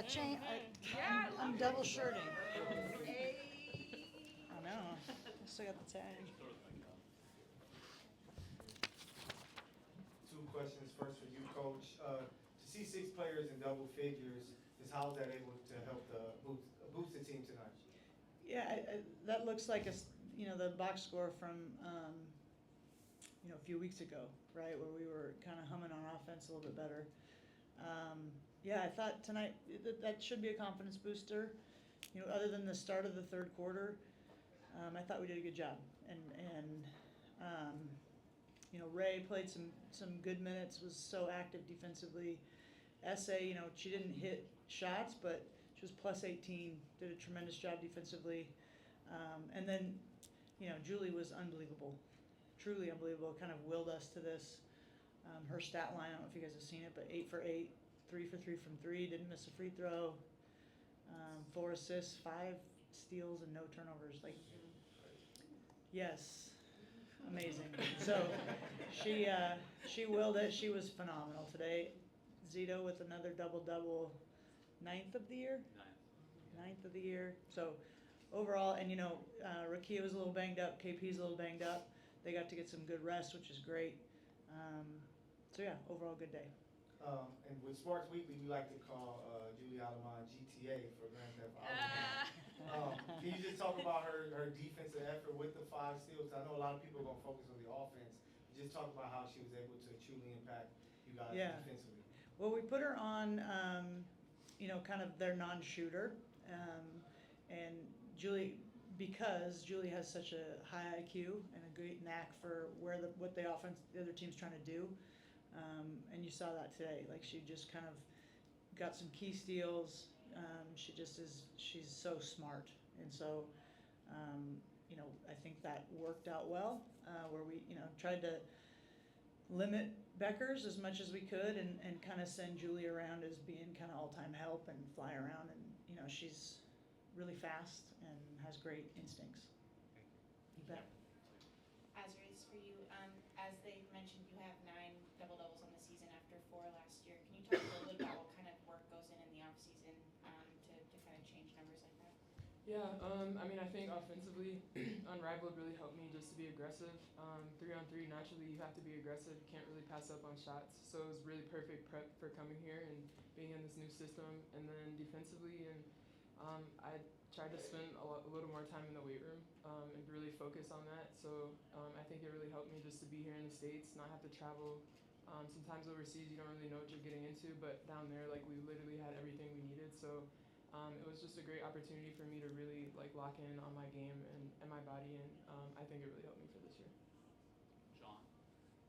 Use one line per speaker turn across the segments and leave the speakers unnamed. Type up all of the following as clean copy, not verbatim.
I'm double shirting. I know, I still got the tag.
Two questions. First for you, Coach. To see 6 players in double figures, is how is that able to help boost the team tonight?
Yeah, that looks like the box score from, a few weeks ago, right, where we were kind of humming on offense a little bit better. Yeah, I thought tonight that should be a confidence booster. Other than the start of the third quarter, I thought we did a good job. And Ray played some good minutes, was so active defensively. Essay, she didn't hit shots, but she was plus 18, did a tremendous job defensively. And then, Julie was unbelievable, truly unbelievable, kind of willed us to this. Her stat line, I don't know if you guys have seen it, but 8 for 8, 3 for 3 from 3, didn't miss a free throw, 4 assists, 5 steals, and no turnovers. Yes, amazing. So she willed it. She was phenomenal today. Zito with another double-double, 9th of the year? 9th of the year. So overall, and Rakia was a little banged up, KP's a little banged up. They got to get some good rest, which is great. So yeah, overall good day.
And with Sports Weekly, we like to call Julie Allemand GTA for Grand Theft Auto. Can you just talk about her defensive effort with the 5 steals? I know a lot of people are going to focus on the offense. Just talk about how she was able to truly impact you guys defensively.
Well, we put her on, kind of their non-shooter. And Julie, because Julie has such a high IQ and a great knack for what the other team's trying to do. And you saw that today. She just kind of got some key steals. She's so smart. And so, I think that worked out well, where we, tried to limit Beckers as much as we could and kind of send Julie around as being kind of all-time help and fly around. And, she's really fast and has great instincts. You bet.
Azurá, is for you. As they mentioned, you have 9 double-doubles on the season after 4 last year. Can you talk a little bit about what kind of work goes in the off-season to kind of change numbers like that?
Yeah, I think offensively, Unrivaled really helped me just to be aggressive. 3-on-3, naturally you have to be aggressive. You can't really pass up on shots. So it was really perfect prep for coming here and being in this new system. And then defensively, I tried to spend a little more time in the weight room and really focus on that. So I think it really helped me just to be here in the States, not have to travel. Sometimes overseas you don't really know what you're getting into, but down there we literally had everything we needed. So it was just a great opportunity for me to really lock in on my game and my body, and I think it really helped me for this year.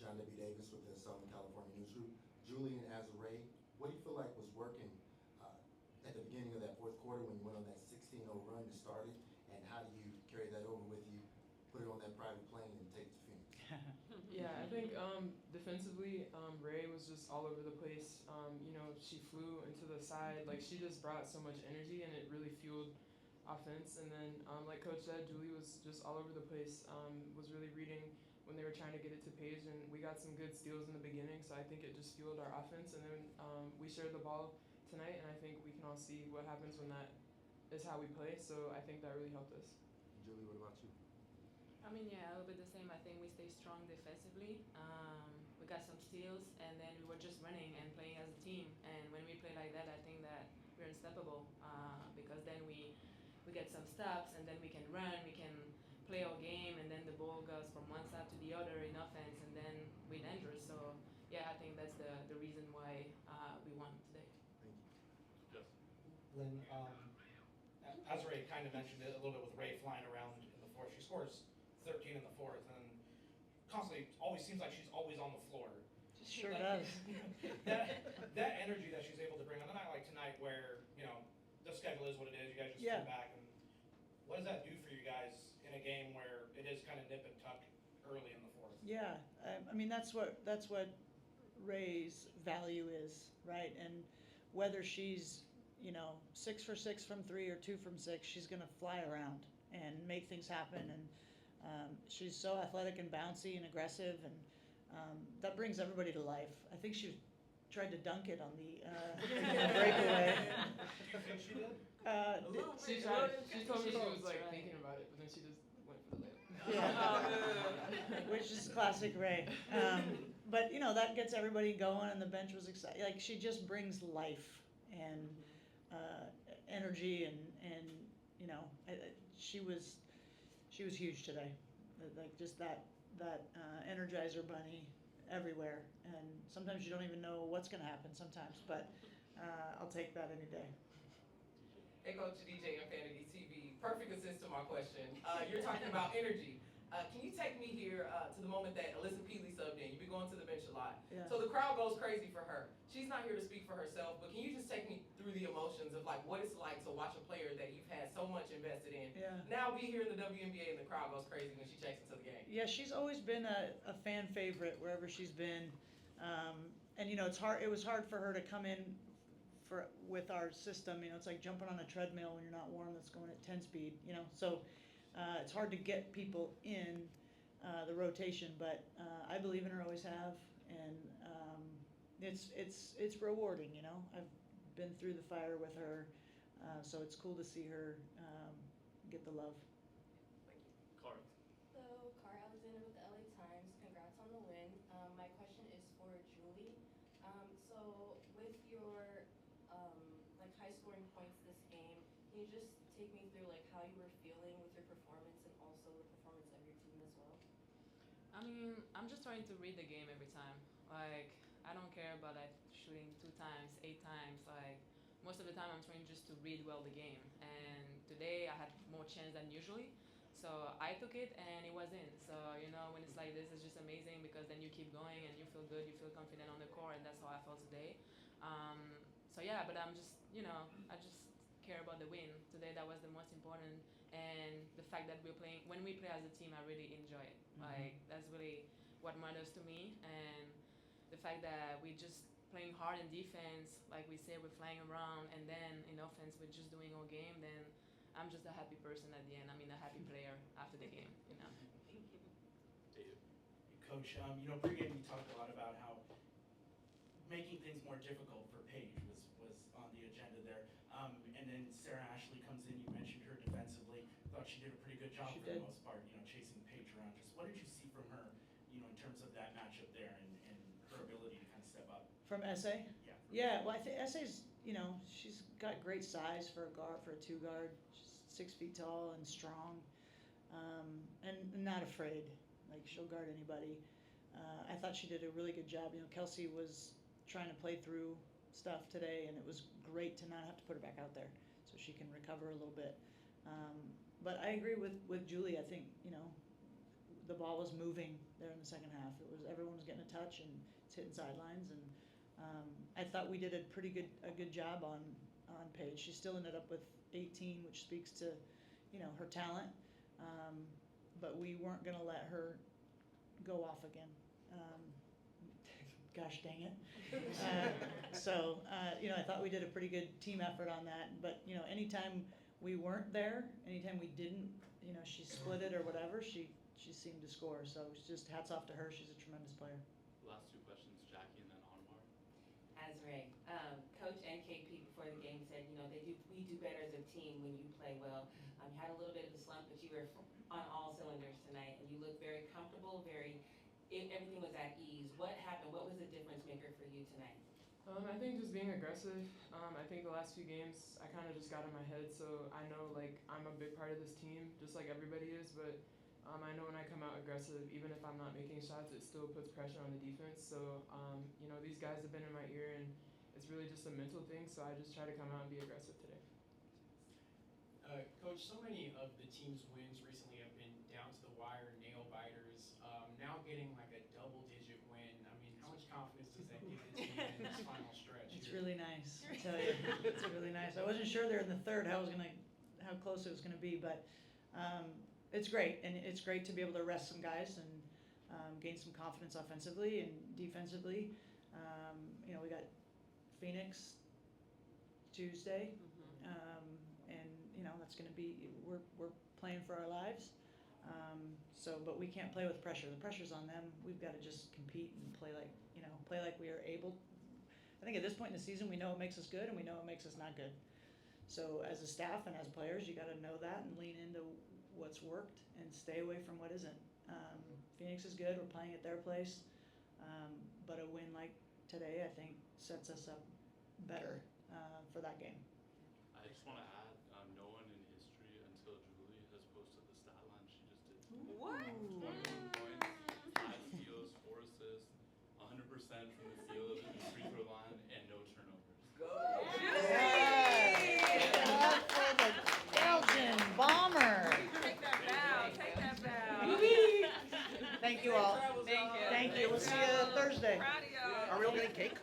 John W. Davis with the Southern California Newsroom. Julie and Azurá, what do you feel like was working at the beginning of that fourth quarter when you went on that 16-0 run to start it, and how do you carry that over with you, put it on that private plane and take it to Phoenix?
Yeah, I think defensively, Ray was just all over the place. She flew into the side. She just brought so much energy, and it really fueled offense. And then, like Coach said, Julie was just all over the place, was really reading when they were trying to get it to Paige, and we got some good steals in the beginning, so I think it just fueled our offense. And then we shared the ball tonight, and I think we can all see what happens when that is how we play, so I think that really helped us.
Julie, what about you?
A little bit the same. I think we stay strong defensively. We got some steals, and then we were just running and playing as a team. And when we play like that, I think that we're unstoppable because then we get some stops, and then we can run, we can play our game, and then the ball goes from one side to the other in offense, and then we're dangerous. So, yeah, I think that's the reason why we won today.
Thank you.
Yes.
Lynne, Azurá kind of mentioned it a little bit with Ray flying around in the fourth. She scores 13 in the fourth, and constantly, always seems like she's always on the floor.
Sure does.
that energy that she's able to bring on a night like tonight, where the schedule is what it is. You guys just come back, and what does that do for you guys in a game where it is kind of nip and tuck early in the fourth?
Yeah, that's what Ray's value is, right? And whether she's 6 for 6 from 3 or 2 from 6, she's going to fly around and make things happen. And she's so athletic and bouncy and aggressive, and that brings everybody to life. I think she tried to dunk it on the breakaway.
think she did?
A little bit. She told me she was like thinking about it, but then she just went for the layup.
Yeah. Which is classic Ray. But that gets everybody going, and the bench was excited. Like, she just brings life and energy, and she was huge today. Like, just that Energizer bunny everywhere, and sometimes you don't even know what's going to happen sometimes, but I'll take that any day.
Hey, Coach DJ and Fantasy TV. Perfect assist to my question. You're talking about energy. Can you take me here to the moment that Alyssa Peely subbed in? You've been going to the bench a lot.
Yeah.
So the crowd goes crazy for her. She's not here to speak for herself, but can you just take me through the emotions of like what it's like to watch a player that you've had so much invested in now be here in the WNBA and the crowd goes crazy when she checks into the game?
Yeah, she's always been a fan favorite wherever she's been. And it's hard. It was hard for her to come in with our system. It's like jumping on a treadmill when you're not warm that's going at 10 speed. So it's hard to get people in the rotation, but I believe in her, always have, and it's rewarding. I've been through the fire with her, so it's cool to see her get the love.
Carl.
Hello, Cara Alexander with the LA Times. Congrats on the win. My question is for Julie. So with your high scoring points this game, can you just take me through how you were feeling with your performance and also the performance of your team as well?
I mean, I'm just trying to read the game every time. Like, I don't care about shooting 2 times, 8 times. Like, most of the time I'm trying just to read well the game. And today I had more chance than usually. So I took it and it was in. So, when it's like this, it's just amazing because then you keep going and you feel good, you feel confident on the court, and that's how I felt today. So yeah, but I'm just, I just care about the win. Today that was the most important, and the fact that when we play as a team, I really enjoy it. Like, that's really what matters to me, and the fact that we just playing hard in defense, like we say, we're flying around, and then in offense we're just doing our game, then I'm just a happy person at the end. I mean, a happy player after the game,
Thank you.
David.
Coach, pregame you talked a lot about how making things more difficult for Paige was on the agenda there. And then Sarah Ashley comes in, you mentioned her defensively. Thought she did a pretty good job for the most part, chasing Paige around. Just what did you see from her, in terms of that matchup there and her ability to kind of step up?
From SA?
Yeah.
Yeah, well, I think SA's, she's got great size for a guard, for a 2 guard. She's 6 feet tall and strong, and not afraid. Like, she'll guard anybody. I thought she did a really good job. Kelsey was trying to play through stuff today, and it was great to not have to put her back out there so she can recover a little bit. But I agree with Julie. I think, the ball was moving there in the second half. Everyone was getting a touch, and it's hitting sidelines, and I thought we did a good job on Paige. She still ended up with 18, which speaks to, her talent. But we weren't going to let her go off again. Gosh dang it. So, I thought we did a pretty good team effort on that. But, anytime we weren't there, anytime we didn't, she split it or whatever, she seemed to score. So it's just hats off to her. She's a tremendous player.
Last 2 questions, Jackie and then Anwar.
Azurá, Coach and KP before the game said, we do better as a team when you play well. You had a little bit of a slump, but you were on all cylinders tonight, and you looked very comfortable, everything was at ease. What happened? What was the difference maker for you tonight?
I think just being aggressive. I think the last few games I kind of just got in my head, so I know I'm a big part of this team, just like everybody is, but I know when I come out aggressive, even if I'm not making shots, it still puts pressure on the defense. So, these guys have been in my ear, and it's really just a mental thing, so I just try to come out and be aggressive today.
Coach, so many of the team's wins recently have been down to the wire, nail biters. Now getting a double-digit win, I mean, how much confidence does that give the team in this final stretch?
It's really nice, I tell you. It's really nice. I wasn't sure there in the third how close it was going to be, but it's great, and it's great to be able to rest some guys and gain some confidence offensively and defensively. We got Phoenix Tuesday, and that's going to be we're playing for our lives. But we can't play with pressure. The pressure's on them. We've got to just compete and play like we are able. I think at this point in the season, we know what makes us good and we know what makes us not good. So as a staff and as players, you gotta know that and lean into what's worked and stay away from what isn't. Phoenix is good, we're playing at their place, but a win like today, I think, sets us up better for that game.
I just want to add, no one in history until Julie has posted the stat line she just did.
What?
21 points, 5 steals, 4 assists, 100% from the field and the free throw line, and no turnovers.
Go.
For the Belgian Bomber.
Take that bow. Take that bow.
Thank you all.
Thank you.
Thank you. We'll see you Thursday.
Proud of y'all.
Are we all getting cake?